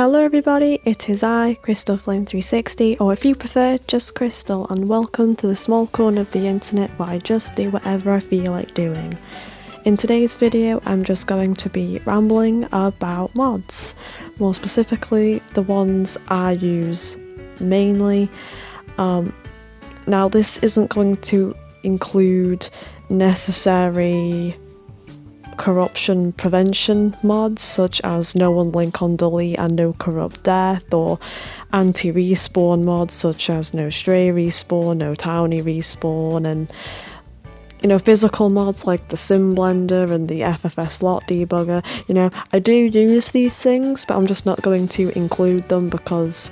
Hello everybody, it is I, Crystal Flame 360, or if you prefer, just Crystal, and welcome to the small corner of the internet where I just do whatever I feel like doing. In today's video, I'm just going to be rambling about mods, more specifically the ones I use mainly. Now this isn't going to include necessary corruption prevention mods such as no unlink on delete and no corrupt death, or anti-respawn mods such as no stray respawn, no townie respawn, and physical mods like the sim blender and the FFS lot debugger. I do use these things, but I'm just not going to include them because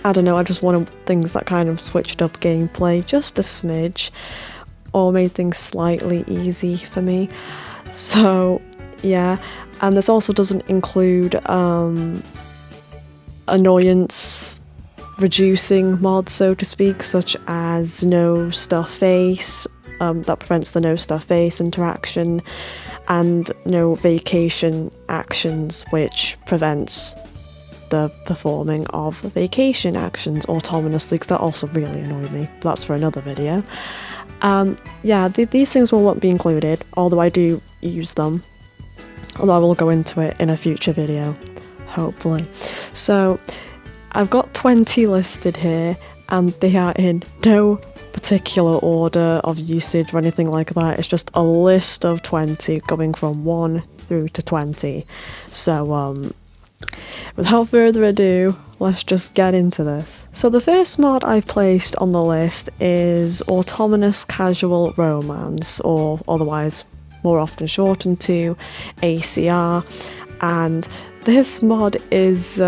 I don't know, I just wanted things that kind of switched up gameplay just a smidge or made things slightly easy for me. So yeah, and this also doesn't include annoyance reducing mods, so to speak, such as no stuff face, that prevents the no stuff face interaction, and no vacation actions, which prevents the performing of vacation actions autonomously, because that also really annoyed me, but that's for another video. Yeah, these things will not be included, although I do use them, although I will go into it in a future video, hopefully. So I've got 20 listed here, and they are in no particular order of usage or anything like that. It's just a list of 20 going from 1 through to 20. So without further ado, let's just get into this. So the first mod I've placed on the list is Autonomous Casual Romance, or otherwise more often shortened to ACR, and this mod is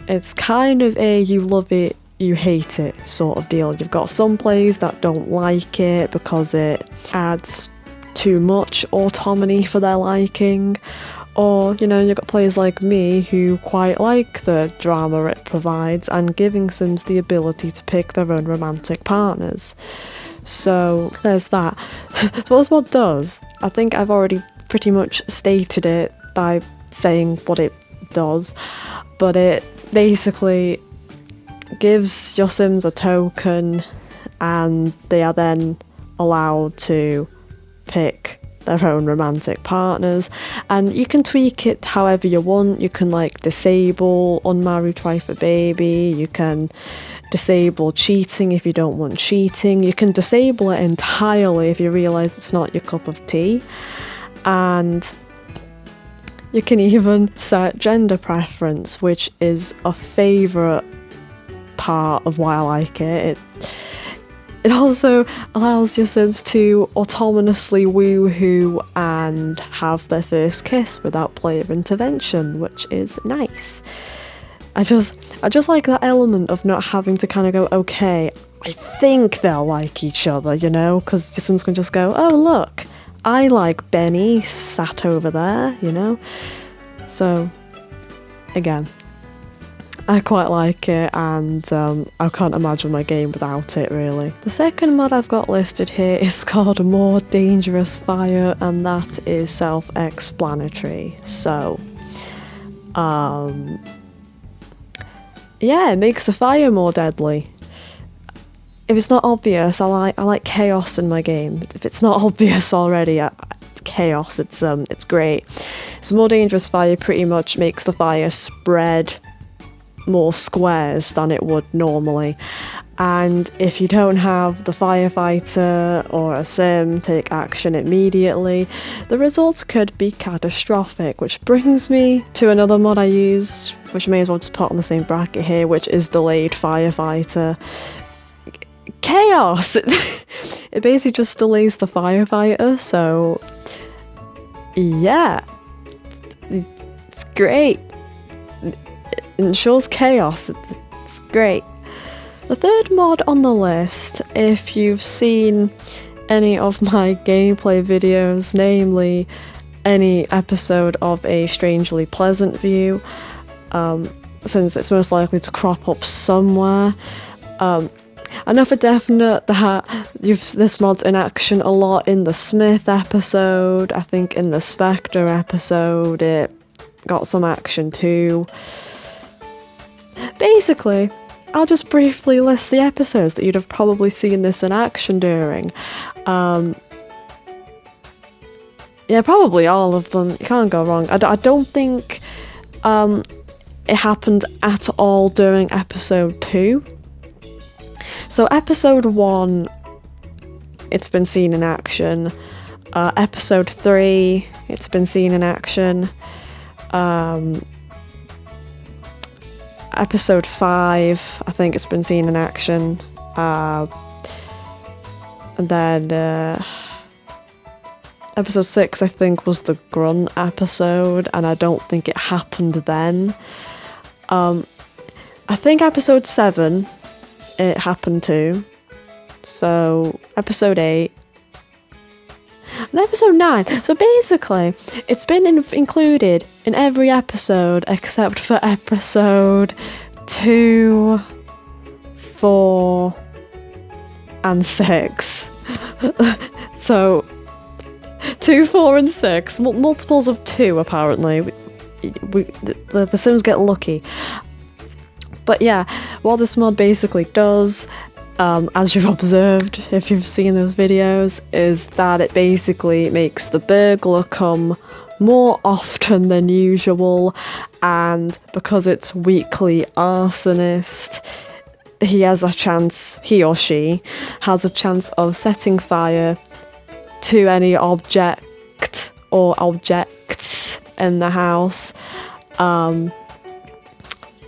it's kind of a you love it, you hate it sort of deal. You've got some players that don't like it because it adds too much autonomy for their liking, or you've got players like me who quite like the drama it provides and giving Sims the ability to pick their own romantic partners. So there's that. So what this mod does, I think I've already pretty much stated it by saying what it does, but it basically gives your Sims a token and they are then allowed to pick their own romantic partners, and you can tweak it however you want. You can disable unmarried try for baby, you can disable cheating if you don't want cheating, you can disable it entirely if you realise it's not your cup of tea, and you can even set gender preference, which is a favourite part of why I like it. It also allows your Sims to autonomously woohoo and have their first kiss without player intervention, which is nice. I just like that element of not having to kind of go, okay, I think they'll like each other, because your Sims can just go, oh look, I like Benny sat over there, So again, I quite like it, and I can't imagine my game without it, really. The second mod I've got listed here is called More Dangerous Fire, and that is self-explanatory. So, yeah, it makes the fire more deadly. If it's not obvious, I like chaos in my game. If it's not obvious already, chaos, it's great. So More Dangerous Fire pretty much makes the fire spread more squares than it would normally, and if you don't have the firefighter or a sim take action immediately, the results could be catastrophic, which brings me to another mod I use, which I may as well just put on the same bracket here, which is Delayed Firefighter. Chaos! It basically just delays the firefighter, so yeah, it's great. It ensures chaos, it's great. The third mod on the list, if you've seen any of my gameplay videos, namely any episode of A Strangely Pleasant View, since it's most likely to crop up somewhere, I know for definite that this mod's in action a lot in the Smith episode. I think in the Spectre episode it got some action too. Basically, I'll just briefly list the episodes that you'd have probably seen this in action during. Yeah, probably all of them. You can't go wrong. I don't think it happened at all during episode 2. So episode 1, it's been seen in action. Episode 3, it's been seen in action. Episode 5, I think it's been seen in action. And then episode 6, I think, was the grunt episode, and I don't think it happened then. I think episode 7, it happened too. So episode 8. And episode 9. So basically, it's been included in every episode except for episode 2, 4, and 6. So 2, 4, and 6. Multiples of 2, apparently. The Sims get lucky. But yeah, what this mod basically does, as you've observed if you've seen those videos, is that it basically makes the burglar come more often than usual, and because it's weekly arsonist, he or she has a chance of setting fire to any object or objects in the house,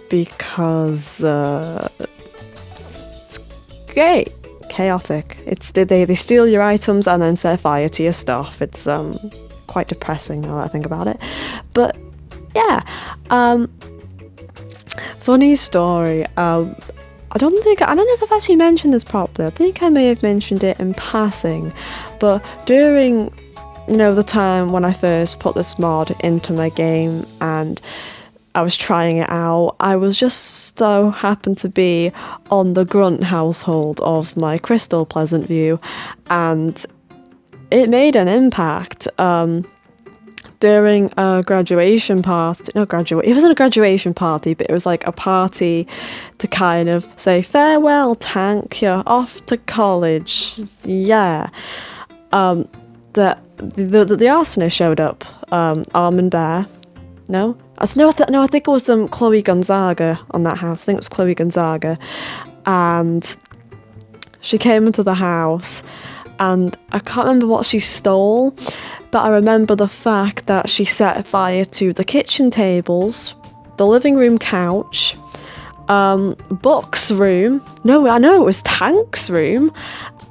because it's great, chaotic. It's they steal your items and then set fire to your stuff. It's quite depressing now that I think about it. But yeah, funny story. I don't know if I've actually mentioned this properly. I think I may have mentioned it in passing, but during the time when I first put this mod into my game and I was trying it out, I was just so happened to be on the grunt household of my Crystal Pleasant View, and it made an impact. During a graduation party, it wasn't a graduation party, but it was like a party to kind of say, farewell, Tank, you're off to college. Yeah. The arsonist showed up, Almond Bear. No? I think it was Chloe Gonzaga on that house. I think it was Chloe Gonzaga. And she came into the house, and I can't remember what she stole, but I remember the fact that she set fire to the kitchen tables, the living room couch, Buck's room. No, I know it was Tank's room,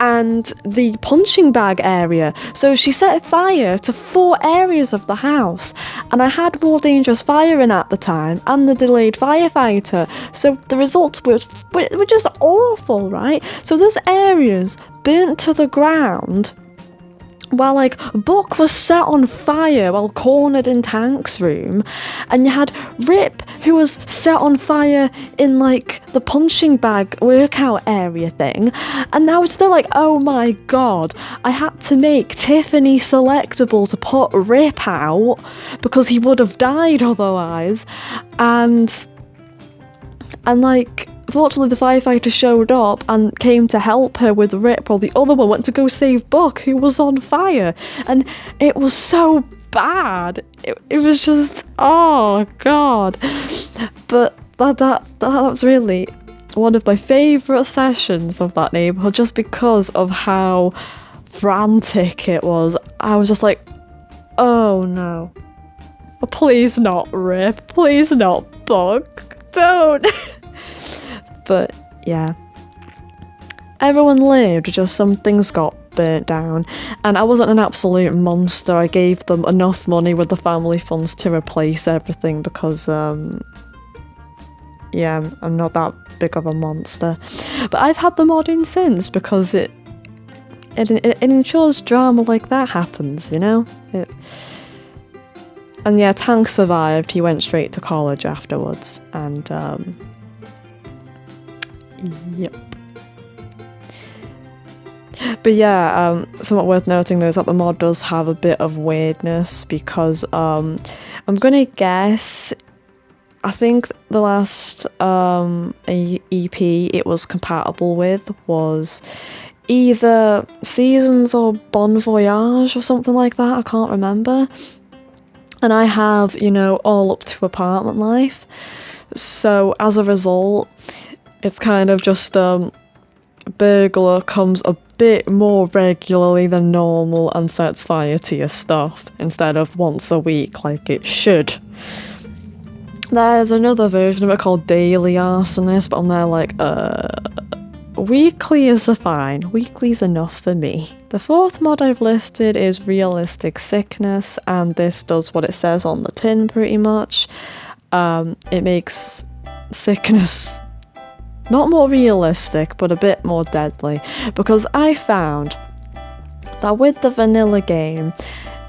and the punching bag area. So she set fire to 4 areas of the house, and I had more dangerous firing at the time and the delayed firefighter. So the results were just awful, right? So those areas burnt to the ground, while like Buck was set on fire while cornered in Tank's room, and you had Rip who was set on fire in like the punching bag workout area thing. And now it's still like, oh my god, I had to make Tiffany selectable to put Rip out because he would have died otherwise. And like, fortunately the firefighter showed up and came to help her with Rip, while the other one went to go save Buck, who was on fire. And it was so bad. It was just, oh god. But that was really one of my favourite sessions of that neighbourhood, just because of how frantic it was. I was just like, oh no. Please not Rip. Please not Buck. Don't. But yeah, everyone lived, just some things got burnt down, and I wasn't an absolute monster. I gave them enough money with the family funds to replace everything because yeah, I'm not that big of a monster. But I've had the mod in since because it ensures drama like that happens, you know? And yeah, Tank survived. He went straight to college afterwards, and yep. But yeah, somewhat worth noting though is that the mod does have a bit of weirdness, because I'm gonna guess, I think the last EP it was compatible with was either Seasons or Bon Voyage or something like that, I can't remember. And I have, all up to Apartment Life. So as a result, it's kind of just Burglar comes a bit more regularly than normal and sets fire to your stuff instead of once a week like it should. There's another version of it called Daily Arsonist, but I'm there like, weekly is fine. Weekly's enough for me. The fourth mod I've listed is Realistic Sickness, and this does what it says on the tin pretty much. It makes sickness not more realistic, but a bit more deadly, because I found that with the vanilla game,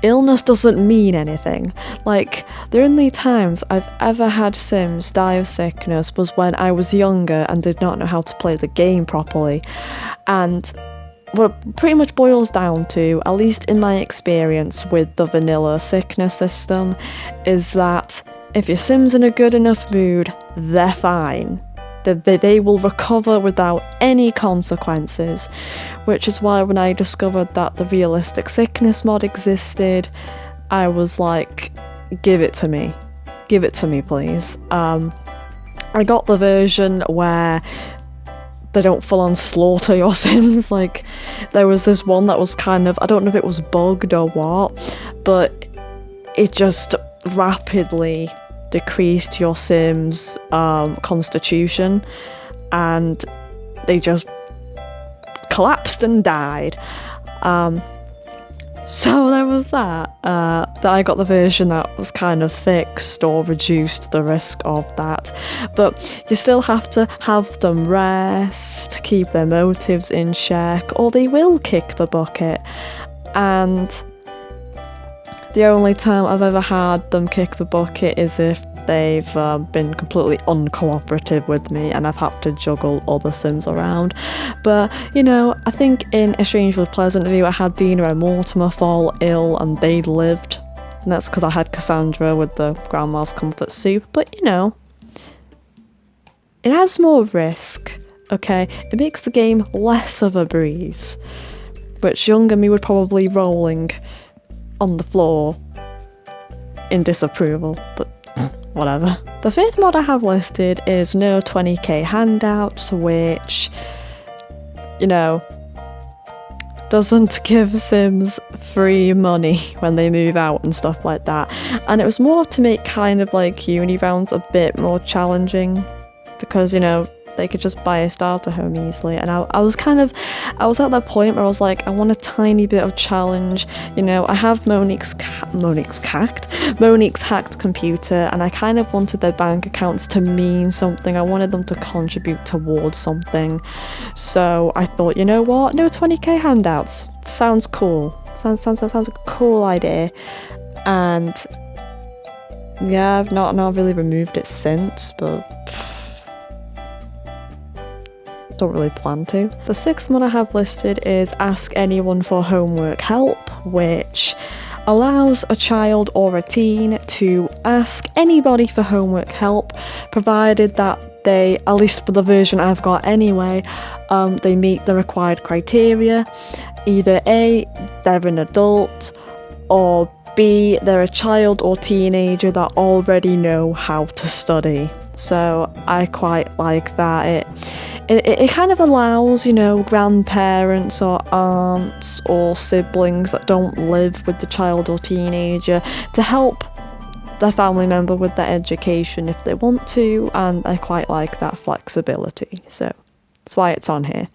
illness doesn't mean anything. Like, the only times I've ever had Sims die of sickness was when I was younger and did not know how to play the game properly. And what it pretty much boils down to, at least in my experience with the vanilla sickness system, is that if your Sim's in a good enough mood, they're fine. They will recover without any consequences, which is why when I discovered that the Realistic Sickness mod existed, I was like, give it to me. Give it to me, please. I got the version where they don't full on slaughter your Sims. Like, there was this one that was kind of, I don't know if it was bugged or what, but it just rapidly decreased your Sims' constitution, and they just collapsed and died. So there was that. That I got the version that was kind of fixed or reduced the risk of that. But you still have to have them rest, keep their motives in check, or they will kick the bucket. And the only time I've ever had them kick the bucket is if they've been completely uncooperative with me and I've had to juggle other Sims around. But, I think in A Strangely Pleasant View I had Dina and Mortimer fall ill and they lived. And that's because I had Cassandra with the grandma's comfort soup. But, it has more risk, okay? It makes the game less of a breeze, which younger me would probably rolling on the floor in disapproval, but whatever. The fifth mod I have listed is No 20k Handouts, which, doesn't give Sims free money when they move out and stuff like that. And it was more to make kind of like uni rounds a bit more challenging, because, they could just buy a starter home easily. And I was at that point where I was like, I want a tiny bit of challenge. I have Monique's hacked computer, and I kind of wanted their bank accounts to mean something. I wanted them to contribute towards something. So I thought, you know what? No 20k handouts. Sounds cool. Sounds a cool idea. And yeah, I've not really removed it since, but don't really plan to. The sixth one I have listed is Ask Anyone for Homework Help, which allows a child or a teen to ask anybody for homework help, provided that they, at least for the version I've got anyway, they meet the required criteria. Either A, they're an adult, or B, they're a child or teenager that already know how to study. So I quite like that. It kind of allows, grandparents or aunts or siblings that don't live with the child or teenager to help their family member with their education if they want to, and I quite like that flexibility. So that's why it's on here.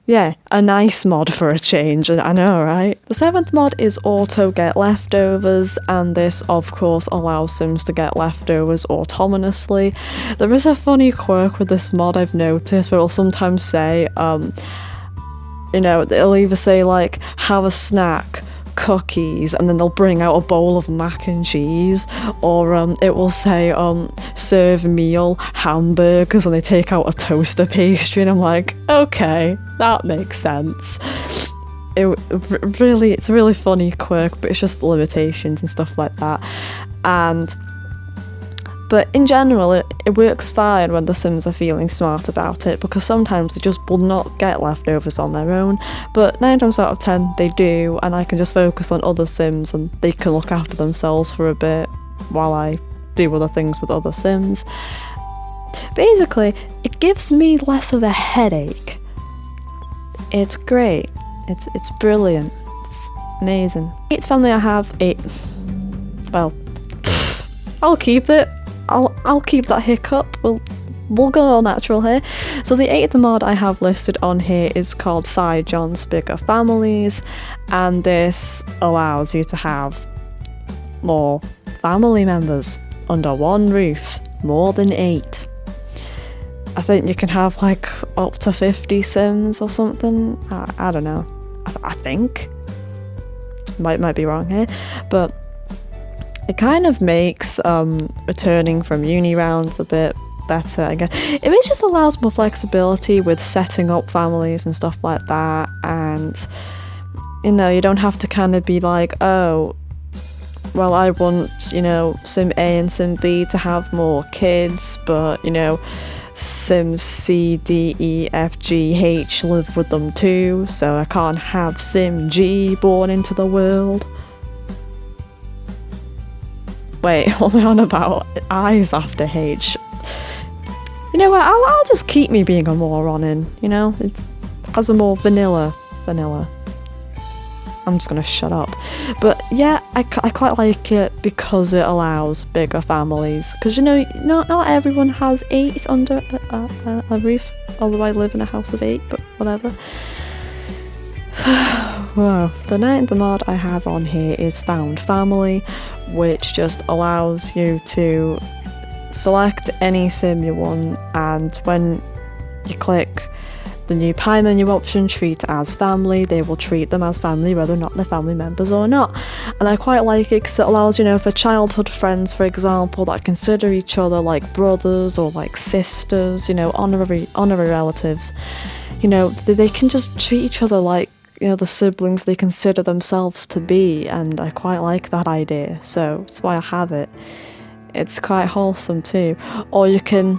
Yeah, a nice mod for a change, I know, right? The seventh mod is Auto Get Leftovers, and this, of course, allows Sims to get leftovers autonomously. There is a funny quirk with this mod I've noticed, where it'll sometimes say, it'll either say, like, have a snack, cookies, and then they'll bring out a bowl of mac and cheese, or it will say serve meal, hamburgers, and they take out a toaster pastry, and I'm like, okay, that makes sense. It's a really funny quirk, but it's just limitations and stuff like that. But in general, it works fine when the Sims are feeling smart about it, because sometimes they just will not get leftovers on their own, but 9 times out of 10 they do, and I can just focus on other Sims and they can look after themselves for a bit while I do other things with other Sims. Basically, it gives me less of a headache. It's great. It's brilliant. It's amazing. 8th family I have 8. Well, I'll keep it. I'll keep that hiccup. We'll go all natural here. So the 8th mod I have listed on here is called PsyJohnSpeaker Families, and this allows you to have more family members under one roof, more than 8. I think you can have like up to 50 Sims or something. I don't know. I think. Might be wrong here, but it kind of makes returning from uni rounds a bit better again. It just allows more flexibility with setting up families and stuff like that, and you know, you don't have to kind of be like, oh, well, I want, you know, Sim A and Sim B to have more kids, but you know, Sim C, D, E, F, G, H live with them too, so I can't have Sim G born into the world. Wait, what am I on about? I's after H. You know what, I'll just keep me being a moron in, you know? As a more vanilla. I'm just gonna shut up. But yeah, I quite like it because it allows bigger families. Because you know, not everyone has 8 under a roof, although I live in a house of 8, but whatever. Wow. The 9th mod I have on here is Found Family, which just allows you to select any Sim you want, and when you click the new pie menu option, treat as family, they will treat them as family whether or not they're family members or not. And I quite like it because it allows, you know, for childhood friends, for example, that consider each other like brothers or like sisters, you know, honorary relatives, you know, they can just treat each other like, you know, the siblings they consider themselves to be, and I quite like that idea, so that's why I have it. It's quite wholesome too. Or you can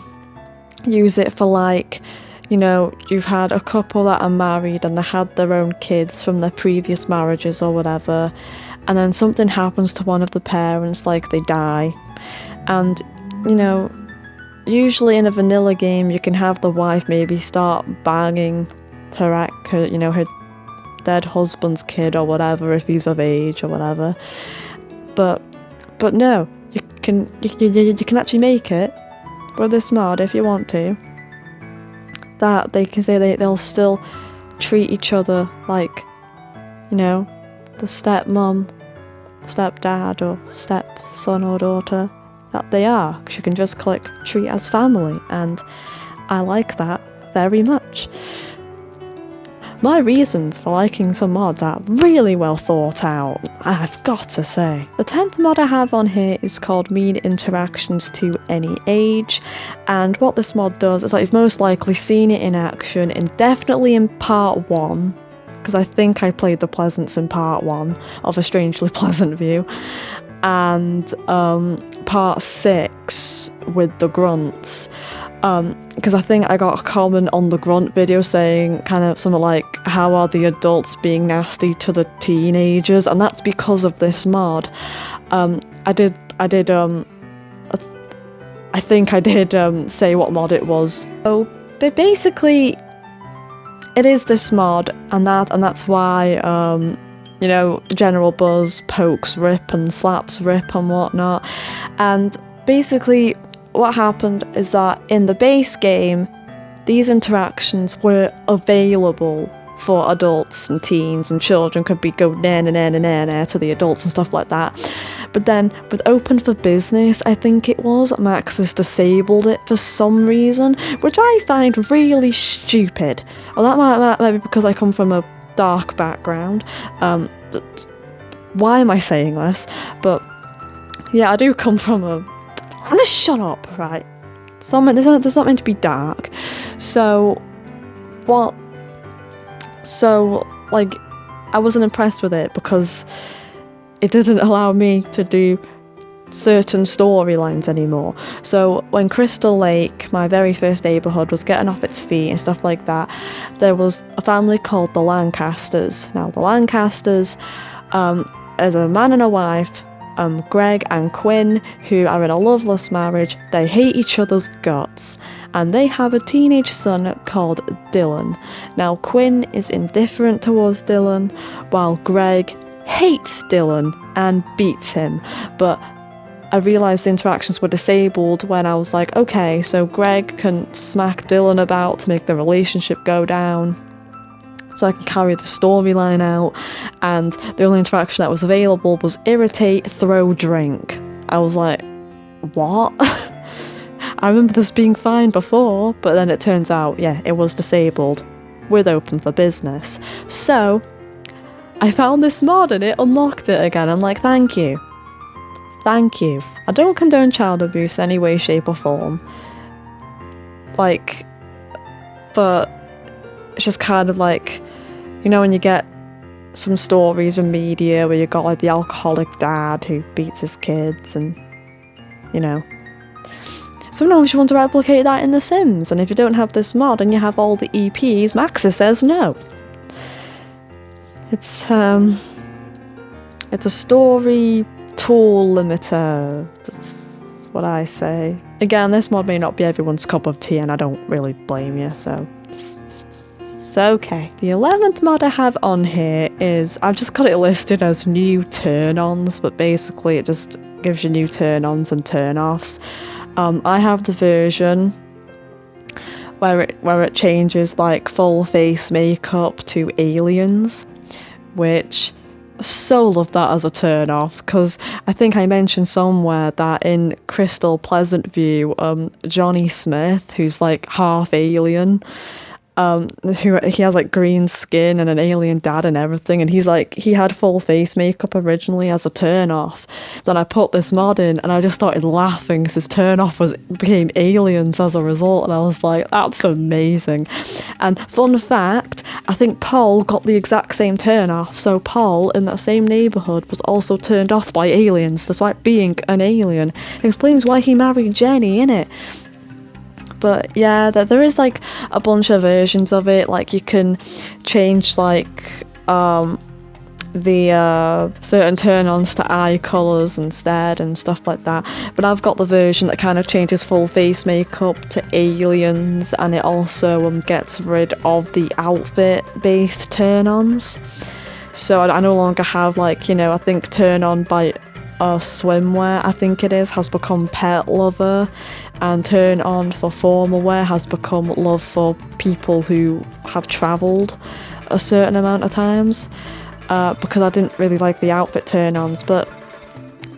use it for, like, you know, you've had a couple that are married and they had their own kids from their previous marriages or whatever, and then something happens to one of the parents, like they die, and you know, usually in a vanilla game you can have the wife maybe start banging her you know, her dead husband's kid or whatever, if he's of age or whatever, but no, you can actually make it with this mod, if you want to, that they can say they'll still treat each other like, you know, the stepmom, stepdad, or stepson or daughter that they are, because you can just click treat as family, and I like that very much. My reasons for liking some mods are really well thought out, I've got to say. The 10th mod I have on here is called Mean Interactions to Any Age, and what this mod does is, like, you've most likely seen it in action, and definitely in part 1, because I think I played the Pleasance in part 1 of A Strangely Pleasant View, and part 6 with the grunts. Because I think I got a comment on the grunt video saying kind of something like, how are the adults being nasty to the teenagers? And that's because of this mod. I think I did say what mod it was. So, but basically, it is this mod, and that's why you know, General Buzz pokes Rip and slaps Rip and whatnot. And basically, what happened is that in the base game, these interactions were available for adults and teens, and children could be go nair to the adults and stuff like that. But then with Open for Business, I think it was, Maxis disabled it for some reason, which I find really stupid. Well, that might be because I come from a dark background. Why am I saying this? But yeah, I do come from a... I'm gonna shut up, right? There's not meant to be dark. So, what? So, like, I wasn't impressed with it because it didn't allow me to do certain storylines anymore. So when Crystal Lake, my very first neighbourhood, was getting off its feet and stuff like that, there was a family called the Lancasters. Now the Lancasters is a man and a wife, Greg and Quinn, who are in a loveless marriage. They hate each other's guts, and they have a teenage son called Dylan. Now Quinn is indifferent towards Dylan, while Greg hates Dylan and beats him. But I realised the interactions were disabled when I was like, okay, so Greg can smack Dylan about to make the relationship go down, so I can carry the storyline out, and the only interaction that was available was irritate, throw, drink. I was like, what? I remember this being fine before, but then it turns out, yeah, it was disabled with open for business. So I found this mod and it unlocked it again. I'm like, thank you. Thank you. I don't condone child abuse any way, shape or form. Like, but it's just kind of like, you know, when you get some stories in media where you got like the alcoholic dad who beats his kids, and, you know. Sometimes you want to replicate that in The Sims, and if you don't have this mod and you have all the EPs, Maxis says no. It's a story tool limiter, that's what I say. Again, this mod may not be everyone's cup of tea, and I don't really blame you, so it's okay. The 11th mod I have on here is, I've just got it listed as new turn-ons, but basically it just gives you new turn-ons and turn-offs. I have the version where it changes like full face makeup to aliens, which so love that as a turn off, because I think I mentioned somewhere that in Crystal Pleasant View, Johnny Smith, who's like half alien, he has like green skin and an alien dad and everything, and he had full face makeup originally as a turn off. Then I put this mod in and I just started laughing because his turn off became aliens as a result, and I was like, that's amazing. And fun fact, I think Paul got the exact same turn off, so Paul in that same neighbourhood was also turned off by aliens despite being an alien. It explains why he married Jenny, innit? But yeah, there is like a bunch of versions of it. Like you can change like the certain turn-ons to eye colours instead and stuff like that. But I've got the version that kind of changes full face makeup to aliens, and it also gets rid of the outfit-based turn-ons. So I no longer have like, you know, I think turn-on by swimwear, I think it is, has become pet lover, and turn on for formal wear has become love for people who have travelled a certain amount of times, because I didn't really like the outfit turn-ons. But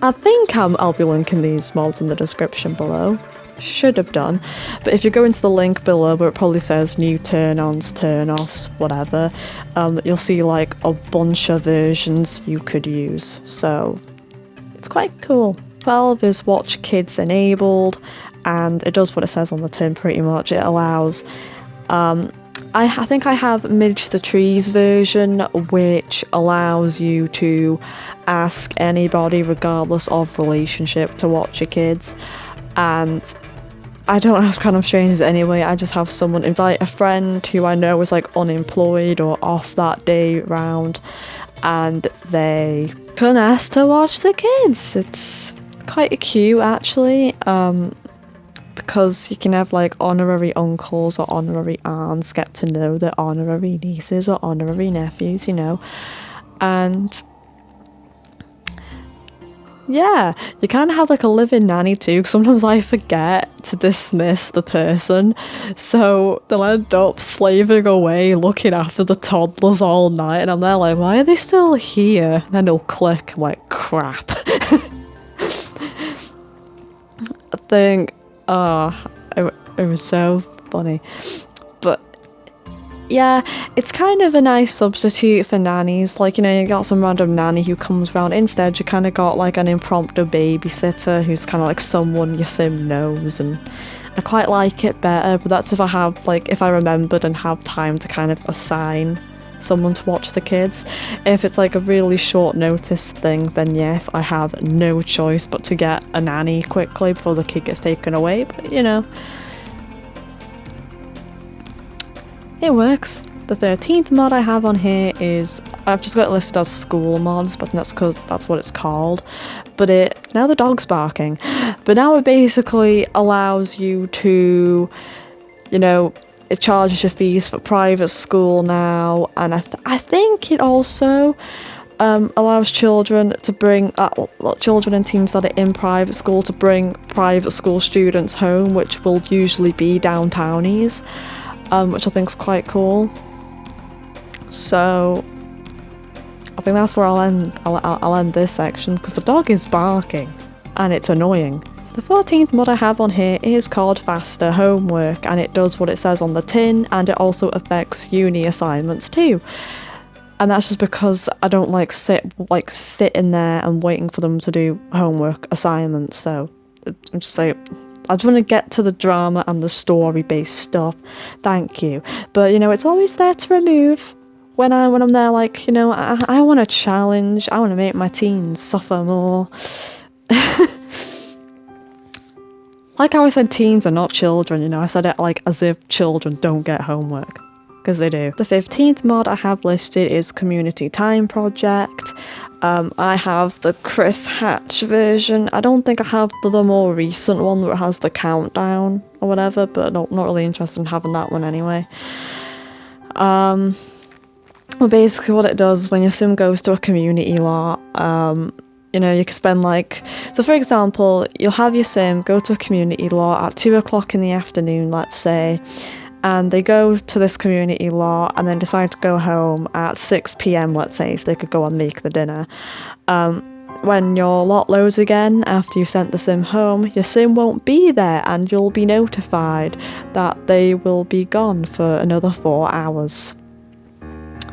I think I'll be linking these mods in the description below. Should have done. But if you go into the link below where it probably says new turn-ons, turn-offs, whatever, you'll see like a bunch of versions you could use. So it's quite cool. 12 is watch kids enabled, and it does what it says on the tin pretty much. It allows, I think I have Midge the Trees version, which allows you to ask anybody regardless of relationship to watch your kids. And I don't ask random strangers anyway, I just have someone invite a friend who I know is like unemployed or off that day round, and they can ask to watch the kids. It's quite cute actually, because you can have like honorary uncles or honorary aunts get to know their honorary nieces or honorary nephews, you know. And yeah, you kind of have like a live-in nanny too, because sometimes I forget to dismiss the person, so they'll end up slaving away looking after the toddlers all night, and I'm there like, why are they still here? And then it'll click, I'm like, crap. I think, it was so funny. But yeah, it's kind of a nice substitute for nannies. Like, you know, you got some random nanny who comes around. Instead, you kind of got like an impromptu babysitter who's kind of like someone your sim knows, and I quite like it better. But that's if I have like, if I remembered and have time to kind of assign someone to watch the kids. If it's like a really short notice thing, then yes, I have no choice but to get a nanny quickly before the kid gets taken away, but you know, it works. The 13th mod I have on here is, I've just got it listed as school mods, but that's because that's what it's called. But now the dog's barking, but now it basically allows you to, you know, it charges your fees for private school now, and I think it also allows children to bring, children and teens that are in private school to bring private school students home, which will usually be downtownies, which I think is quite cool. So I think that's where I'll end this section, because the dog is barking and it's annoying. The 14th mod I have on here is called Faster Homework, and it does what it says on the tin, and it also affects uni assignments too. And that's just because I don't like sitting there and waiting for them to do homework assignments. So I'm just like, I just want to get to the drama and the story-based stuff. Thank you. But you know, it's always there to remove when I'm there. Like, you know, I want a challenge. I want to make my teens suffer more. Like how I said teens are not children, you know, I said it like as if children don't get homework, because they do. The 15th mod I have listed is Community Time Project. I have the Chris Hatch version. I don't think I have the more recent one that has the countdown or whatever, but not really interested in having that one anyway. Well, basically what it does is when your sim goes to a community lot, you know, you can spend so for example, you'll have your sim go to a community lot at 2 o'clock in the afternoon, let's say, and they go to this community lot and then decide to go home at 6 p.m, let's say, so they could go and make the dinner. When your lot loads again after you've sent the sim home, your sim won't be there, and you'll be notified that they will be gone for another 4 hours.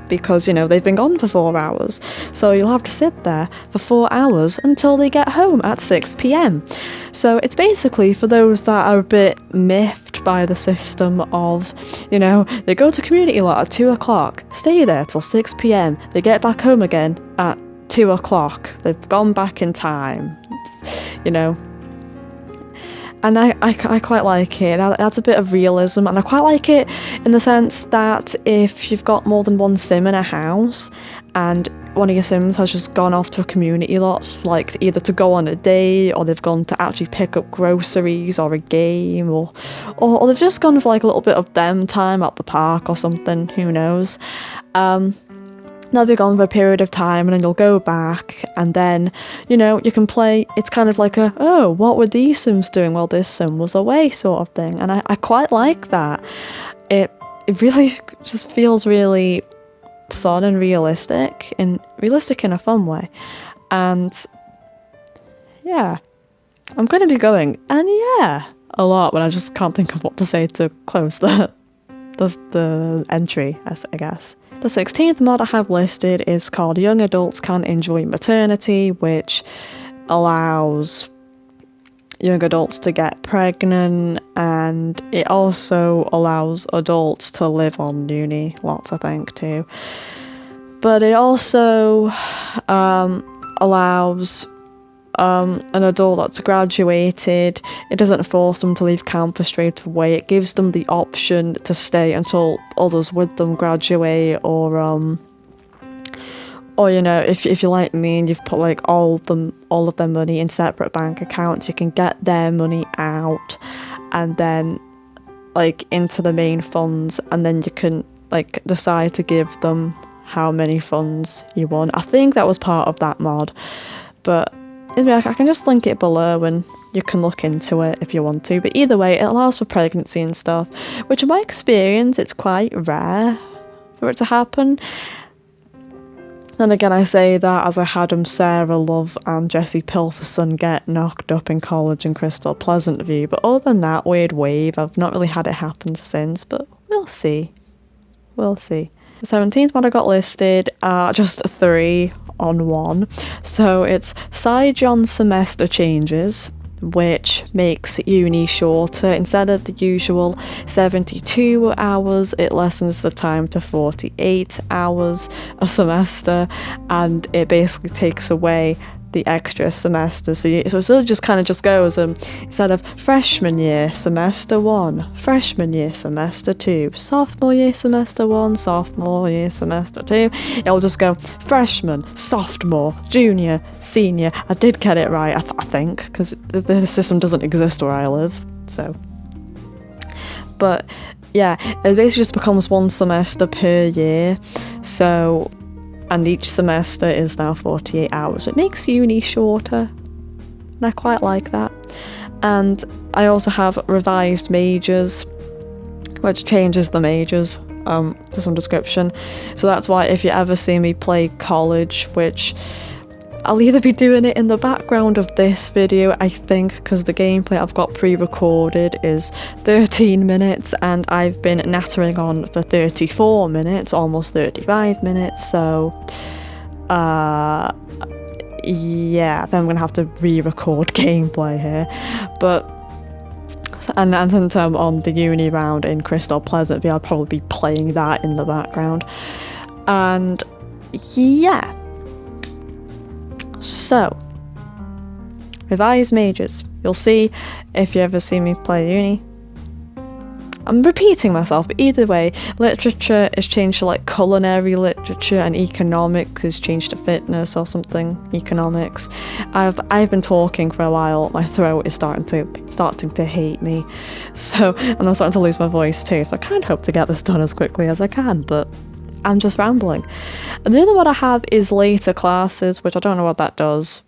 Because, you know, they've been gone for 4 hours. So you'll have to sit there for 4 hours until they get home at 6 p.m. So it's basically for those that are a bit miffed by the system of, you know, they go to community lot at 2 o'clock, stay there till 6 p.m, they get back home again at 2 o'clock. They've gone back in time, you know. And I quite like it. It adds a bit of realism, and I quite like it in the sense that if you've got more than one sim in a house and one of your sims has just gone off to a community lot, like either to go on a date, or they've gone to actually pick up groceries or a game, or they've just gone for like a little bit of them time at the park or something, who knows. They'll be gone for a period of time, and then you'll go back, and then, you know, you can play. It's kind of like what were these sims doing while this sim was away sort of thing, and I quite like that. It really just feels really fun and realistic in a fun way. And yeah, I'm going to be going, and yeah, a lot, when I just can't think of what to say to close the entry, I guess. The 16th mod I have listed is called Young Adults Can Enjoy Maternity, which allows young adults to get pregnant, and it also allows adults to live on uni lots, I think, too. But it also allows an adult that's graduated. It doesn't force them to leave campus straight away. It gives them the option to stay until others with them graduate, or you know, if you're like me and you've put like all of their money in separate bank accounts, you can get their money out and then like into the main funds, and then you can like decide to give them how many funds you want. I think that was part of that mod, but I can just link it below and you can look into it if you want to. But either way, it allows for pregnancy and stuff, which in my experience, it's quite rare for it to happen. And again, I say that as I had Sarah Love and Jesse Pilferson get knocked up in college in Crystal Pleasant View. But other than that, Weird Wave, I've not really had it happen since, but we'll see. We'll see. The 17th one I got listed are just 3 on 1. So it's PsyJohn Semester Changes, which makes uni shorter. Instead of the usual 72 hours, it lessens the time to 48 hours a semester, and it basically takes away the extra semester. So it just kind of just goes, instead of freshman year semester 1, freshman year semester 2, sophomore year semester 1, sophomore year semester 2, it'll just go freshman, sophomore, junior, senior. I did get it right, I think, because the system doesn't exist where I live, so. But yeah, it basically just becomes one semester per year, so, and each semester is now 48 hours. It makes uni shorter, and I quite like that. And I also have revised majors, which changes the majors to some description. So that's why if you ever see me play college, which I'll either be doing it in the background of this video, I think, because the gameplay I've got pre-recorded is 13 minutes and I've been nattering on for 34 minutes, almost 35 minutes, so yeah, then I'm gonna have to re-record gameplay here. But and on the uni round in Crystal Pleasant, I'll probably be playing that in the background. And yeah, so revised majors. You'll see if you ever see me play uni. I'm repeating myself, but either way, literature is changed to like culinary literature, and economics is changed to fitness or something. Economics. I've been talking for a while. My throat is starting to hate me. So, and I'm starting to lose my voice too. So I kind of hope to get this done as quickly as I can, but I'm just rambling. And the other one I have is later classes, which I don't know what that does,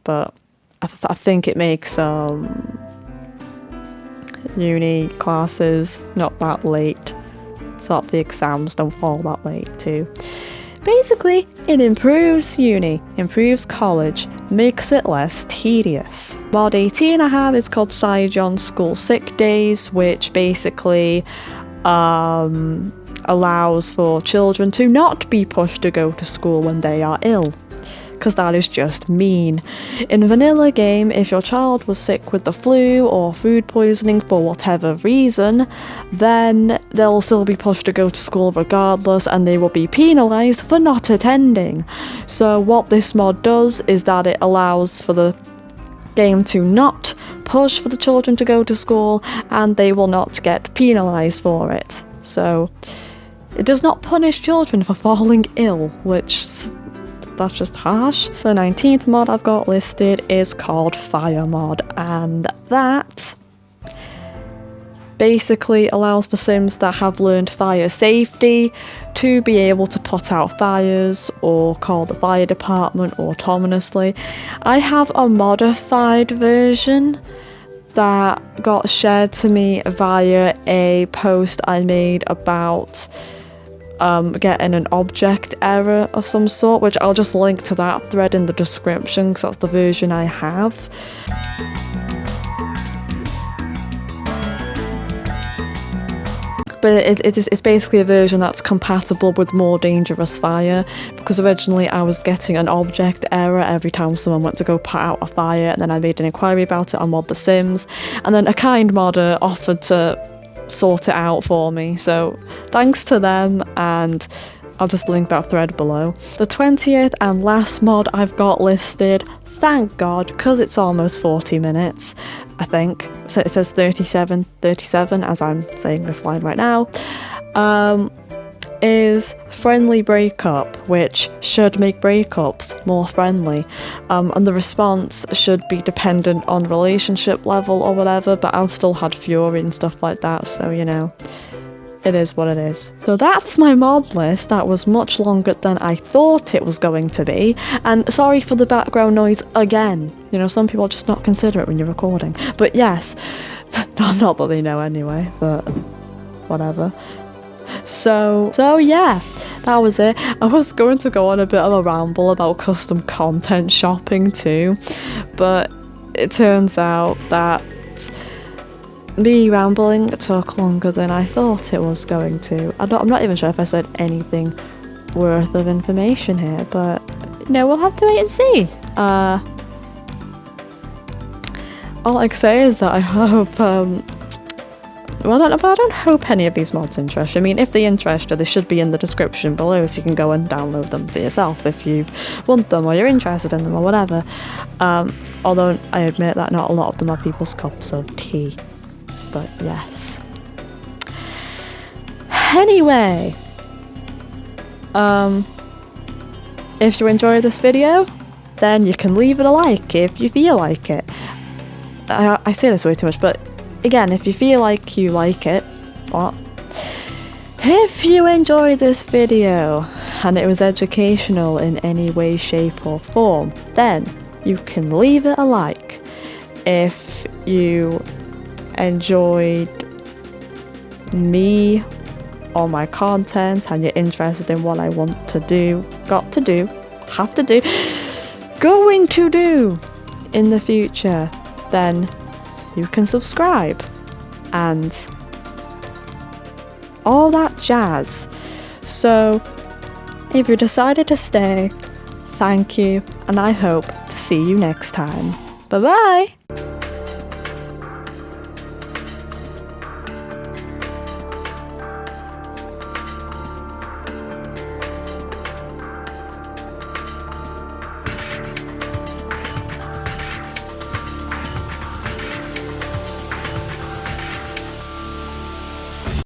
but I think it makes uni classes not that late, so that the exams don't fall that late too. Basically, it improves uni, improves college, makes it less tedious. Mod 18 I have is called PsyJohn School Sick Days, which basically allows for children to not be pushed to go to school when they are ill, because that is just mean. In vanilla game, if your child was sick with the flu or food poisoning for whatever reason, then they'll still be pushed to go to school regardless, and they will be penalised for not attending. So what this mod does is that it allows for the game to not push for the children to go to school, and they will not get penalised for it. So it does not punish children for falling ill, which that's just harsh. The 19th mod I've got listed is called Fire Mod, and that basically allows for Sims that have learned fire safety to be able to put out fires or call the fire department autonomously. I have a modified version that got shared to me via a post I made about getting an object error of some sort, which I'll just link to that thread in the description because that's the version I have. But it's basically a version that's compatible with more dangerous fire, because originally I was getting an object error every time someone went to go put out a fire, and then I made an inquiry about it on Mod The Sims, and then a kind modder offered to sort it out for me, so thanks to them, and I'll just link that thread below. The 20th and last mod I've got listed, thank God, because it's almost 40 minutes, I think. So it says 37 as I'm saying this line right now, is Friendly Breakup, which should make breakups more friendly, and the response should be dependent on relationship level or whatever, but I've still had fury and stuff like that, so you know, it is what it is. So that's my mod list. That was much longer than I thought it was going to be, and sorry for the background noise again. You know, some people just not consider it when you're recording, but yes, not that they know anyway, but whatever. So yeah, that was it. I was going to go on a bit of a ramble about custom content shopping too, but it turns out that me rambling took longer than I thought it was going to. I'm not even sure if I said anything worth of information here, but you know, we'll have to wait and see. all I can say is that I hope, well, I don't hope any of these mods interest you. I mean, if they interest you, they should be in the description below, so you can go and download them for yourself if you want them or you're interested in them or whatever. Although I admit that not a lot of them are people's cups of tea. But yes. Anyway, if you enjoyed this video, then you can leave it a like if you feel like it. I say this way too much, but again, if you feel like you like it, what? If you enjoyed this video and it was educational in any way, shape or form, then you can leave it a like. If you enjoyed me or my content and you're interested in what I want to do, going to do in the future, then you can subscribe and all that jazz. So if you decided to stay, thank you, and I hope to see you next time. Bye bye!